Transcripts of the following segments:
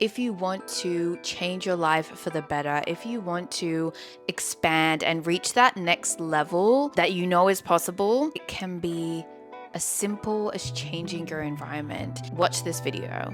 if you want to change your life for the better, if you want to expand and reach that next level that you know is possible, it can be as simple as changing your environment. Watch this video.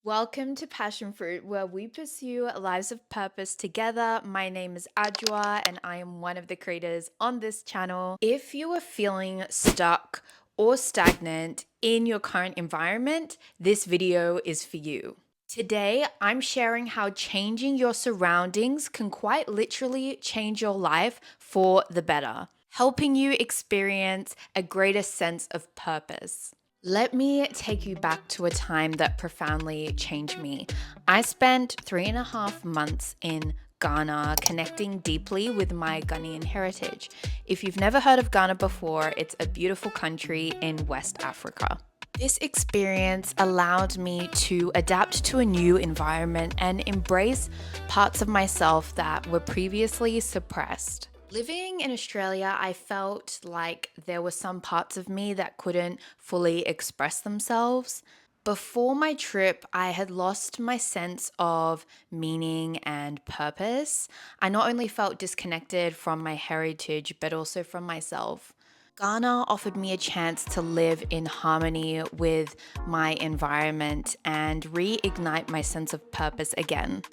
Welcome to Passionfroot, where we pursue lives of purpose together. My name is Adjoa, and I am one of the creators on this channel. If you are feeling stuck or stagnant in your current environment, this video is for you. Today, I'm sharing how changing your surroundings can quite literally change your life for the better, helping you experience a greater sense of purpose. Let me take you back to a time that profoundly changed me. I spent 3.5 months in Ghana connecting deeply with my Ghanaian heritage. If you've never heard of Ghana before, it's a beautiful country in West Africa. This experience allowed me to adapt to a new environment and embrace parts of myself that were previously suppressed. Living in Australia, I felt like there were some parts of me that couldn't fully express themselves. Before my trip, I had lost my sense of meaning and purpose. I not only felt disconnected from my heritage, but also from myself. Ghana offered me a chance to live in harmony with my environment and reignite my sense of purpose again.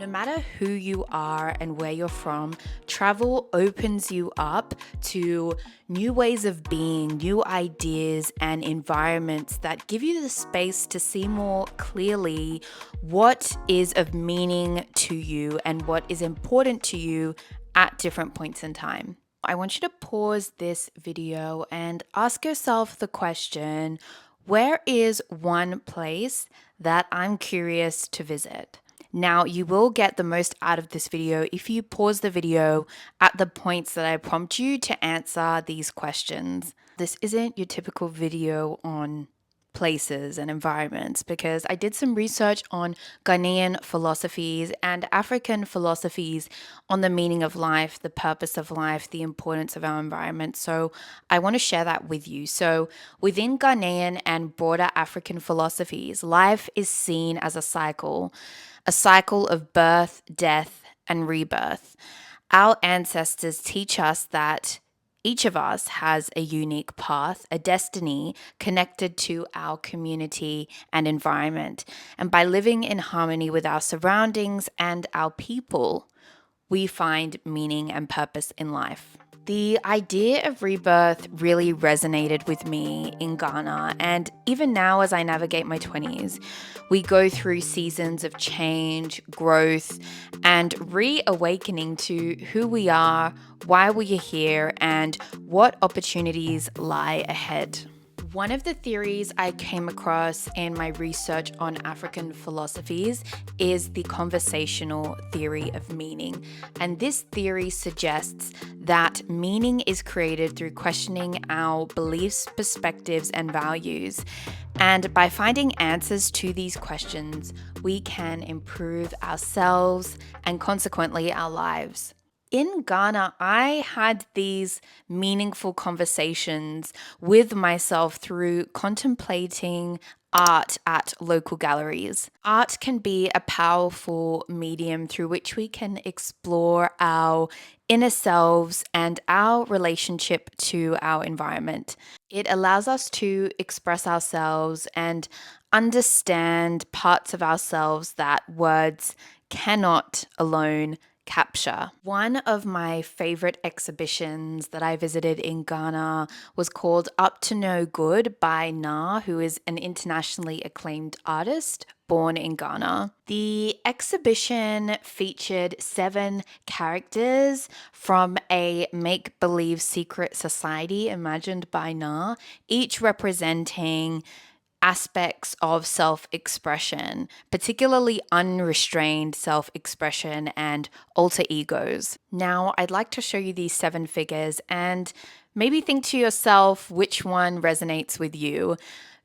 No matter who you are and where you're from, travel opens you up to new ways of being, new ideas, and environments that give you the space to see more clearly what is of meaning to you and what is important to you at different points in time. I want you to pause this video and ask yourself the question, where is one place that I'm curious to visit? Now, you will get the most out of this video if you pause the video at the points that I prompt you to answer these questions. This isn't your typical video on places and environments because I did some research on Ghanaian philosophies and African philosophies on the meaning of life, the purpose of life, the importance of our environment. So I want to share that with you. So within Ghanaian and broader African philosophies, life is seen as a cycle of birth, death, and rebirth. Our ancestors teach us that each of us has a unique path, a destiny connected to our community and environment. And by living in harmony with our surroundings and our people, we find meaning and purpose in life. The idea of rebirth really resonated with me in Ghana, and even now as I navigate my 20s, we go through seasons of change, growth, and reawakening to who we are, why we are here, and what opportunities lie ahead. One of the theories I came across in my research on African philosophies is the conversational theory of meaning. And this theory suggests that meaning is created through questioning our beliefs, perspectives, and values. And by finding answers to these questions, we can improve ourselves and consequently our lives. In Ghana, I had these meaningful conversations with myself through contemplating art at local galleries. Art can be a powerful medium through which we can explore our inner selves and our relationship to our environment. It allows us to express ourselves and understand parts of ourselves that words cannot alone capture. One of my favorite exhibitions that I visited in Ghana was called Up to No Good by Na, who is an internationally acclaimed artist born in Ghana. The exhibition featured 7 characters from a make-believe secret society imagined by Na, each representing aspects of self-expression, particularly unrestrained self-expression and alter egos. Now, I'd like to show you these 7 figures and maybe think to yourself which one resonates with you.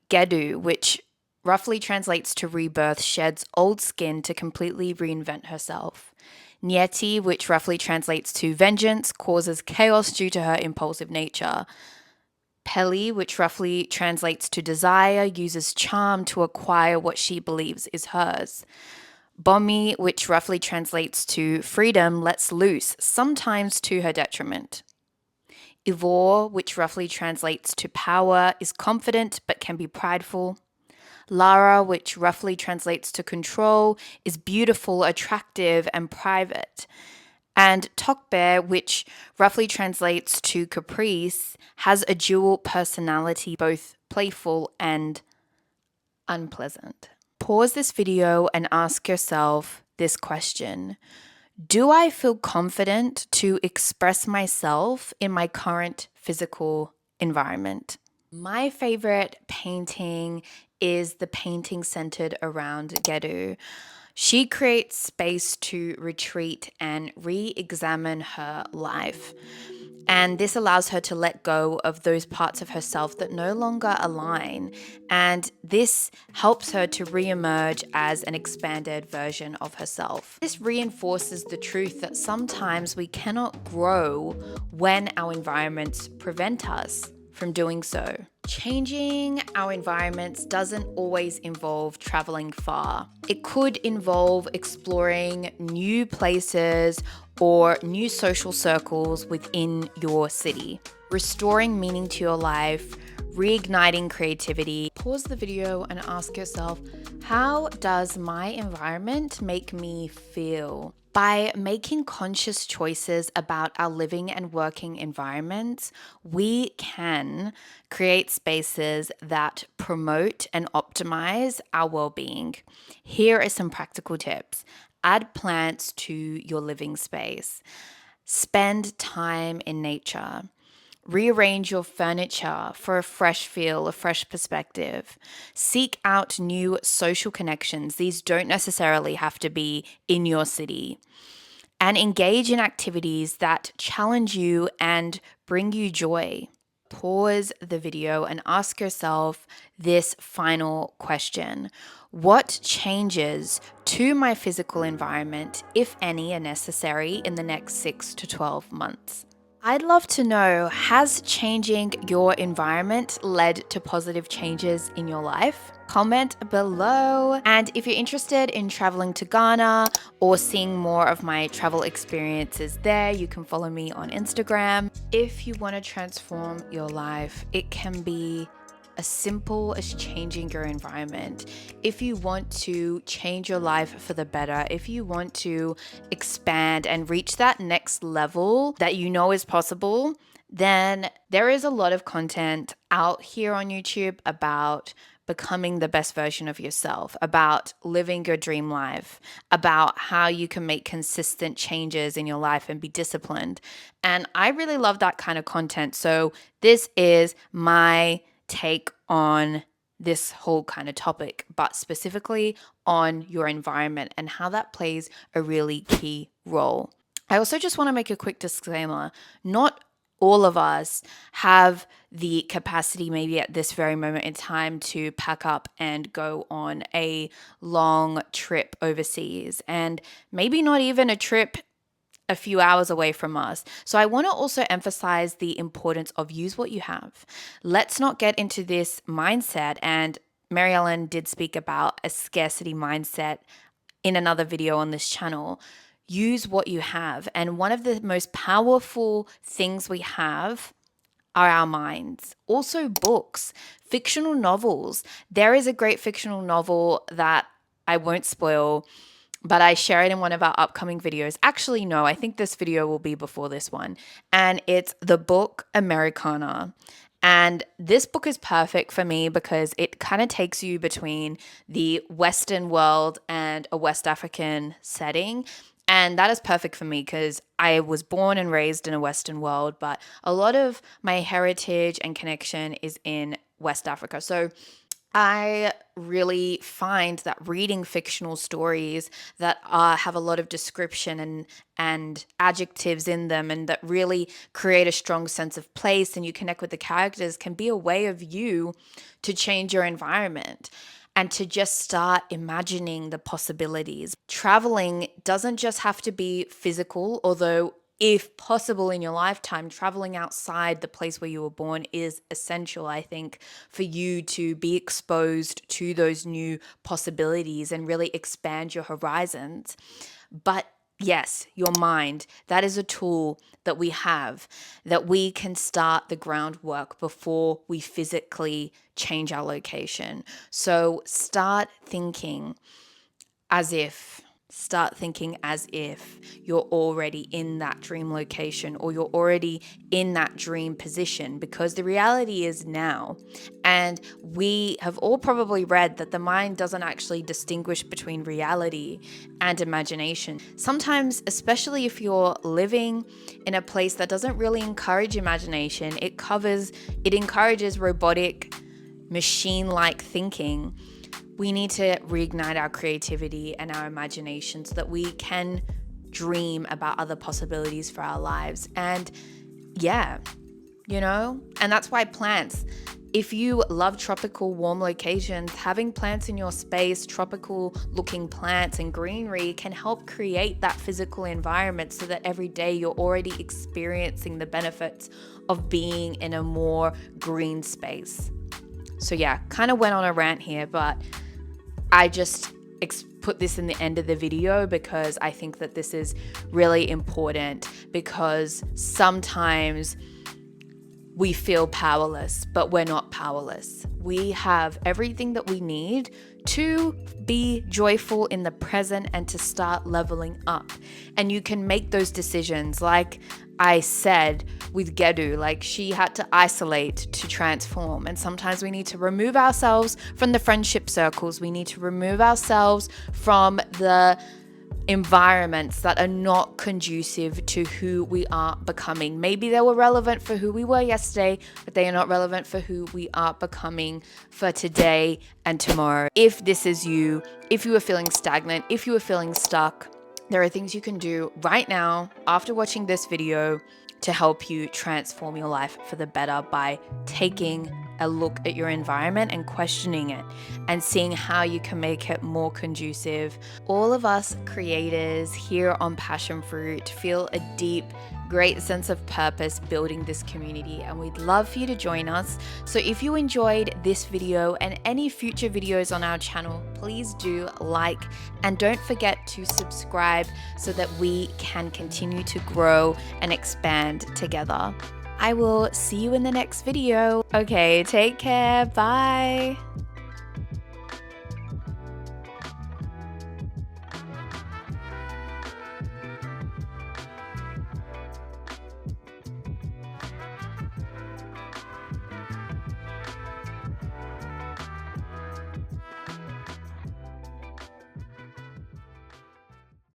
Gedu, which roughly translates to rebirth, sheds old skin to completely reinvent herself. Nyeti, which roughly translates to vengeance, causes chaos due to her impulsive nature. Peli, which roughly translates to desire, uses charm to acquire what she believes is hers. Bomi, which roughly translates to freedom, lets loose, sometimes to her detriment. Ivor, which roughly translates to power, is confident but can be prideful. Lara, which roughly translates to control, is beautiful, attractive, and private. And Tokbe, which roughly translates to caprice, has a dual personality, both playful and unpleasant. Pause this video and ask yourself this question. Do I feel confident to express myself in my current physical environment? My favorite painting is the painting centered around Gedu. She creates space to retreat and re-examine her life. And this allows her to let go of those parts of herself that no longer align. And this helps her to re-emerge as an expanded version of herself. This reinforces the truth that sometimes we cannot grow when our environments prevent us from doing so. Changing our environments doesn't always involve traveling far. It could involve exploring new places or new social circles within your city, restoring meaning to your life, reigniting creativity. Pause the video and ask yourself, how does my environment make me feel? By making conscious choices about our living and working environments, we can create spaces that promote and optimize our well-being. Here are some practical tips. Add plants to your living space. Spend time in nature. Rearrange your furniture for a fresh feel, a fresh perspective. Seek out new social connections. These don't necessarily have to be in your city. And engage in activities that challenge you and bring you joy. Pause the video and ask yourself this final question. What changes to my physical environment, if any, are necessary in the next 6 to 12 months? I'd love to know, has changing your environment led to positive changes in your life? Comment below. And if you're interested in traveling to Ghana or seeing more of my travel experiences there, you can follow me on Instagram. If you want to transform your life, it can be as simple as changing your environment. If you want to change your life for the better, if you want to expand and reach that next level that you know is possible, then there is a lot of content out here on YouTube about becoming the best version of yourself, about living your dream life, about how you can make consistent changes in your life and be disciplined. And I really love that kind of content. So this is my take on this whole kind of topic, but specifically on your environment and how that plays a really key role. I also just want to make a quick disclaimer. Not all of us have the capacity, maybe at this very moment in time, to pack up and go on a long trip overseas, and maybe not even a trip a few hours away from us. So I want to also emphasize the importance of use what you have. Let's not get into this mindset. And Mary Ellen did speak about a scarcity mindset in another video on this channel. Use what you have. And one of the most powerful things we have are our minds. Also books, fictional novels. There is a great fictional novel that I won't spoil, but I share it in one of our upcoming videos. Actually, no, I think this video will be before this one. And it's the book Americana. And this book is perfect for me because it kind of takes you between the Western world and a West African setting. And that is perfect for me because I was born and raised in a Western world, but a lot of my heritage and connection is in West Africa. So I really find that reading fictional stories that have a lot of description and adjectives in them, and that really create a strong sense of place and you connect with the characters, can be a way of you to change your environment and to just start imagining the possibilities. Traveling doesn't just have to be physical, although if possible in your lifetime, traveling outside the place where you were born is essential, I think, for you to be exposed to those new possibilities and really expand your horizons. But yes, your mind, that is a tool that we have, that we can start the groundwork before we physically change our location. So as if start thinking as if you're already in that dream location or you're already in that dream position, because the reality is now. And we have all probably read that the mind doesn't actually distinguish between reality and imagination. Sometimes, especially if you're living in a place that doesn't really encourage imagination, it encourages robotic, machine-like thinking. We need to reignite our creativity and our imagination so that we can dream about other possibilities for our lives. And yeah, and that's why plants, if you love tropical warm locations, having plants in your space, tropical looking plants and greenery can help create that physical environment so that every day you're already experiencing the benefits of being in a more green space. So yeah, kind of went on a rant here, but I just put this in the end of the video because I think that this is really important, because sometimes we feel powerless, but we're not powerless. We have everything that we need to be joyful in the present and to start leveling up. And you can make those decisions. Like I said with Gedu, like she had to isolate to transform. And sometimes we need to remove ourselves from the friendship circles. We need to remove ourselves from the environments that are not conducive to who we are becoming. Maybe they were relevant for who we were yesterday, but they are not relevant for who we are becoming for today and tomorrow. If this is you, if you are feeling stagnant, if you are feeling stuck, there are things you can do right now after watching this video to help you transform your life for the better by taking a look at your environment and questioning it and seeing how you can make it more conducive. All of us creators here on Passionfroot feel a deep, great sense of purpose building this community, and we'd love for you to join us. So if you enjoyed this video and any future videos on our channel, please do like and don't forget to subscribe so that we can continue to grow and expand together. I will see you in the next video. Okay, take care. Bye.